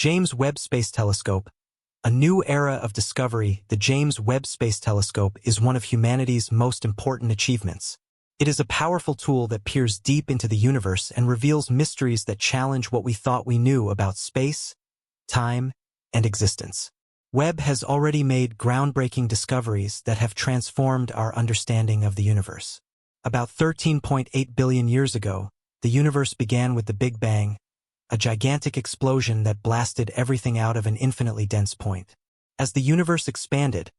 James Webb Space Telescope. A new era of discovery, the James Webb Space Telescope is one of humanity's most important achievements. It is a powerful tool that peers deep into the universe and reveals mysteries that challenge what we thought we knew about space, time, and existence. Webb has already made groundbreaking discoveries that have transformed our understanding of the universe. About 13.8 billion years ago, the universe began with the Big Bang, a gigantic explosion that blasted everything out of an infinitely dense point. As the universe expanded,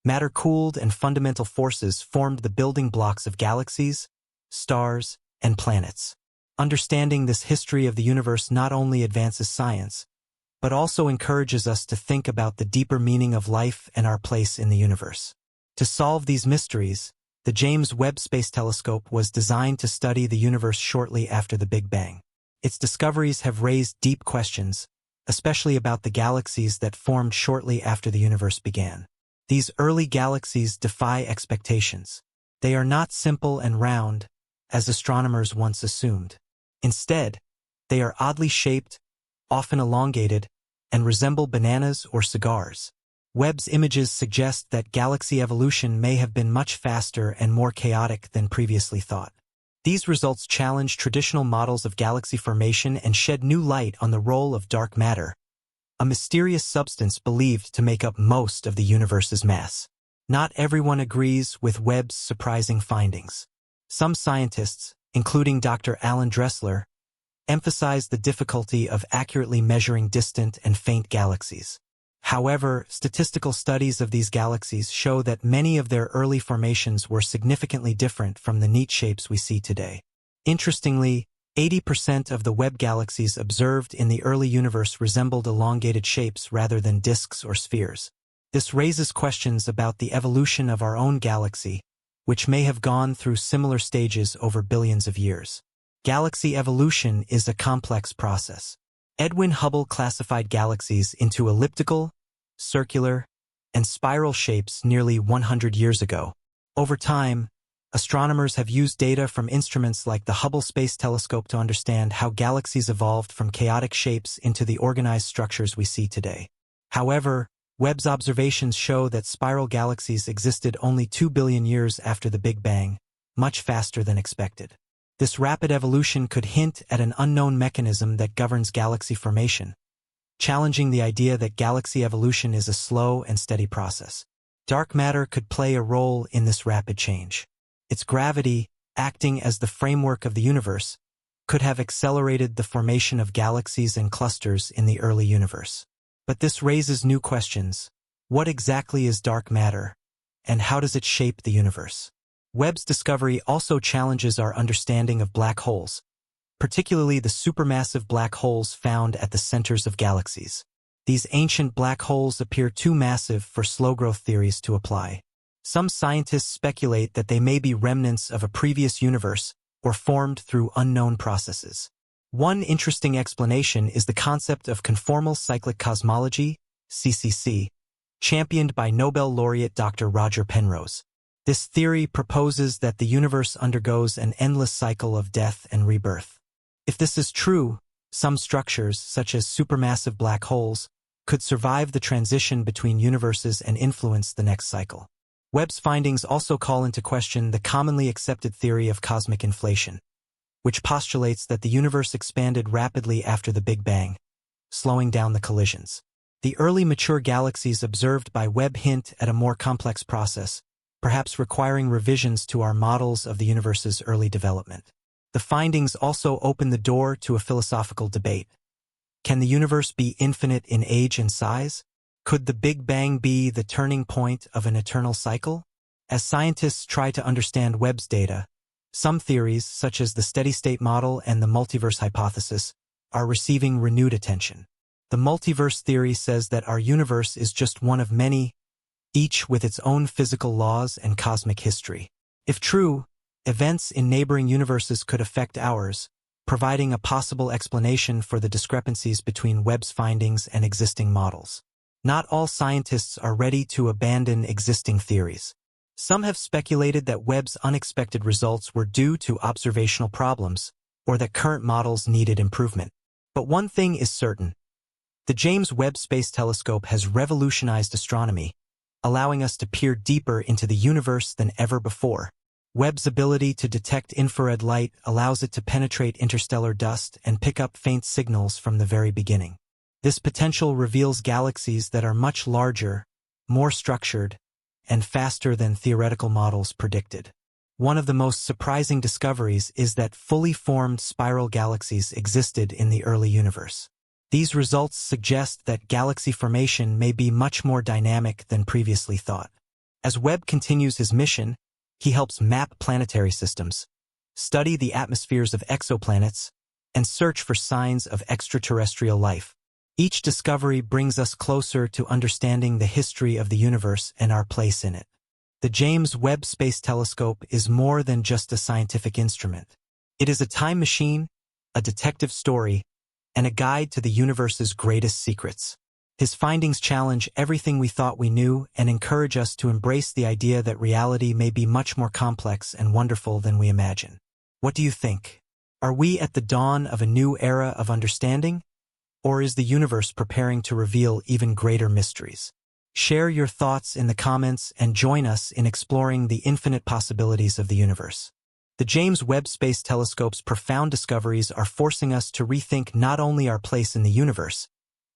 matter cooled and fundamental forces formed the building blocks of galaxies, stars, and planets. Understanding this history of the universe not only advances science, but also encourages us to think about the deeper meaning of life and our place in the universe. To solve these mysteries, the James Webb Space Telescope was designed to study the universe shortly after the Big Bang. Its discoveries have raised deep questions, especially about the galaxies that formed shortly after the universe began. These early galaxies defy expectations. They are not simple and round, as astronomers once assumed. Instead, they are oddly shaped, often elongated, and resemble bananas or cigars. Webb's images suggest that galaxy evolution may have been much faster and more chaotic than previously thought. These results challenge traditional models of galaxy formation and shed new light on the role of dark matter, a mysterious substance believed to make up most of the universe's mass. Not everyone agrees with Webb's surprising findings. Some scientists, including Dr. Alan Dressler, emphasize the difficulty of accurately measuring distant and faint galaxies. However, statistical studies of these galaxies show that many of their early formations were significantly different from the neat shapes we see today. Interestingly, 80% of the Webb galaxies observed in the early universe resembled elongated shapes rather than disks or spheres. This raises questions about the evolution of our own galaxy, which may have gone through similar stages over billions of years. Galaxy evolution is a complex process. Edwin Hubble classified galaxies into elliptical, circular, and spiral shapes nearly 100 years ago. Over time, astronomers have used data from instruments like the Hubble Space Telescope to understand how galaxies evolved from chaotic shapes into the organized structures we see today. However, Webb's observations show that spiral galaxies existed only 2 billion years after the Big Bang, much faster than expected. This rapid evolution could hint at an unknown mechanism that governs galaxy formation, challenging the idea that galaxy evolution is a slow and steady process. Dark matter could play a role in this rapid change. Its gravity, acting as the framework of the universe, could have accelerated the formation of galaxies and clusters in the early universe. But this raises new questions. What exactly is dark matter, and how does it shape the universe? Webb's discovery also challenges our understanding of black holes, particularly the supermassive black holes found at the centers of galaxies. These ancient black holes appear too massive for slow-growth theories to apply. Some scientists speculate that they may be remnants of a previous universe or formed through unknown processes. One interesting explanation is the concept of conformal cyclic cosmology, CCC, championed by Nobel laureate Dr. Roger Penrose. This theory proposes that the universe undergoes an endless cycle of death and rebirth. If this is true, some structures, such as supermassive black holes, could survive the transition between universes and influence the next cycle. Webb's findings also call into question the commonly accepted theory of cosmic inflation, which postulates that the universe expanded rapidly after the Big Bang, slowing down the collisions. The early mature galaxies observed by Webb hint at a more complex process, perhaps requiring revisions to our models of the universe's early development. The findings also open the door to a philosophical debate. Can the universe be infinite in age and size? Could the Big Bang be the turning point of an eternal cycle? As scientists try to understand Webb's data, some theories, such as the steady-state model and the multiverse hypothesis, are receiving renewed attention. The multiverse theory says that our universe is just one of many, each with its own physical laws and cosmic history. If true, events in neighboring universes could affect ours, providing a possible explanation for the discrepancies between Webb's findings and existing models. Not all scientists are ready to abandon existing theories. Some have speculated that Webb's unexpected results were due to observational problems, or that current models needed improvement. But one thing is certain: The James Webb Space Telescope has revolutionized astronomy, allowing us to peer deeper into the universe than ever before. Webb's ability to detect infrared light allows it to penetrate interstellar dust and pick up faint signals from the very beginning. This potential reveals galaxies that are much larger, more structured, and faster than theoretical models predicted. One of the most surprising discoveries is that fully formed spiral galaxies existed in the early universe. These results suggest that galaxy formation may be much more dynamic than previously thought. As Webb continues his mission, he helps map planetary systems, study the atmospheres of exoplanets, and search for signs of extraterrestrial life. Each discovery brings us closer to understanding the history of the universe and our place in it. The James Webb Space Telescope is more than just a scientific instrument. It is a time machine, a detective story, and a guide to the universe's greatest secrets. His findings challenge everything we thought we knew and encourage us to embrace the idea that reality may be much more complex and wonderful than we imagine. What do you think? Are we at the dawn of a new era of understanding? Or is the universe preparing to reveal even greater mysteries? Share your thoughts in the comments and join us in exploring the infinite possibilities of the universe. The James Webb Space Telescope's profound discoveries are forcing us to rethink not only our place in the universe,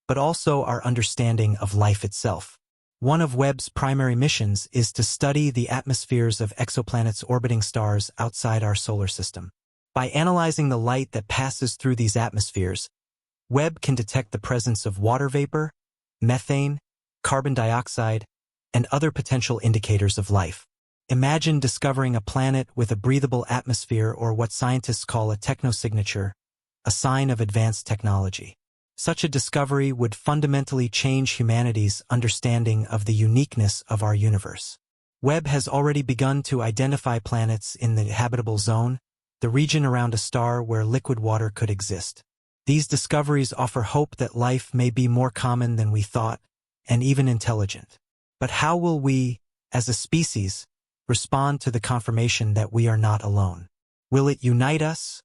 but also our understanding of life itself. One of Webb's primary missions is to study the atmospheres of exoplanets orbiting stars outside our solar system. By analyzing the light that passes through these atmospheres, Webb can detect the presence of water vapor, methane, carbon dioxide, and other potential indicators of life. Imagine discovering a planet with a breathable atmosphere, or what scientists call a technosignature, a sign of advanced technology. Such a discovery would fundamentally change humanity's understanding of the uniqueness of our universe. Webb has already begun to identify planets in the habitable zone, the region around a star where liquid water could exist. These discoveries offer hope that life may be more common than we thought, and even intelligent. But how will we, as a species, respond to the confirmation that we are not alone? Will it unite us,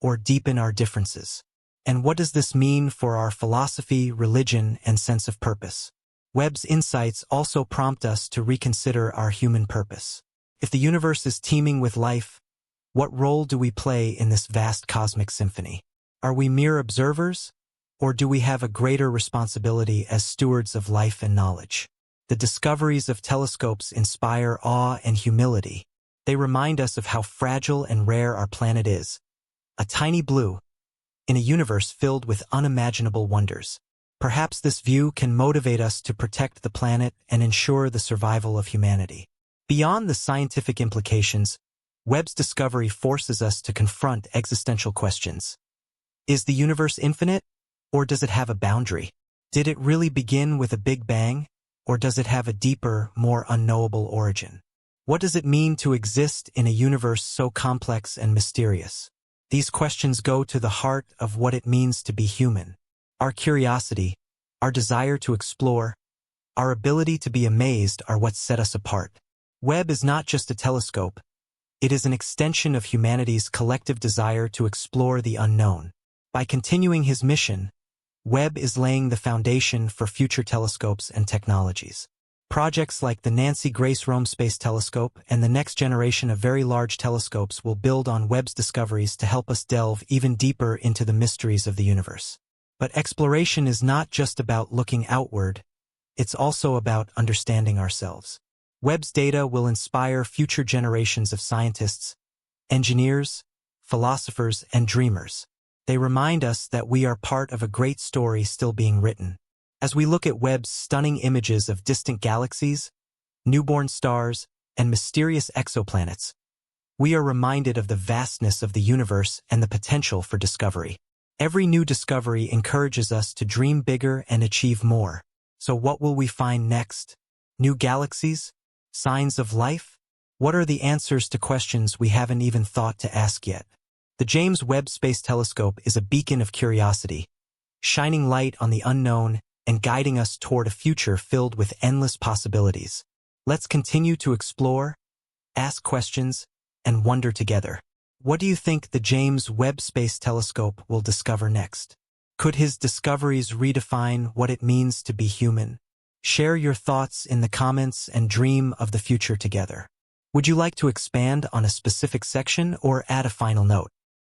or deepen our differences? And what does this mean for our philosophy, religion, and sense of purpose? Webb's insights also prompt us to reconsider our human purpose. If the universe is teeming with life, what role do we play in this vast cosmic symphony? Are we mere observers, or do we have a greater responsibility as stewards of life and knowledge? The discoveries of telescopes inspire awe and humility. They remind us of how fragile and rare our planet is, a tiny blue, in a universe filled with unimaginable wonders. Perhaps this view can motivate us to protect the planet and ensure the survival of humanity. Beyond the scientific implications, Webb's discovery forces us to confront existential questions. Is the universe infinite, or does it have a boundary? Did it really begin with a Big Bang, or does it have a deeper, more unknowable origin? What does it mean to exist in a universe so complex and mysterious? These questions go to the heart of what it means to be human. Our curiosity, our desire to explore, our ability to be amazed are what set us apart. Webb is not just a telescope. It is an extension of humanity's collective desire to explore the unknown. By continuing his mission, Webb is laying the foundation for future telescopes and technologies. Projects like the Nancy Grace Rome Space Telescope and the next generation of very large telescopes will build on Webb's discoveries to help us delve even deeper into the mysteries of the universe. But exploration is not just about looking outward, it's also about understanding ourselves. Webb's data will inspire future generations of scientists, engineers, philosophers, and dreamers. They remind us that we are part of a great story still being written. As we look at Webb's stunning images of distant galaxies, newborn stars, and mysterious exoplanets, we are reminded of the vastness of the universe and the potential for discovery. Every new discovery encourages us to dream bigger and achieve more. So what will we find next? New galaxies? Signs of life? What are the answers to questions we haven't even thought to ask yet? The James Webb Space Telescope is a beacon of curiosity, shining light on the unknown and guiding us toward a future filled with endless possibilities. Let's continue to explore, ask questions, and wonder together. What do you think the James Webb Space Telescope will discover next? Could his discoveries redefine what it means to be human? Share your thoughts in the comments and dream of the future together. Would you like to expand on a specific section or add a final note?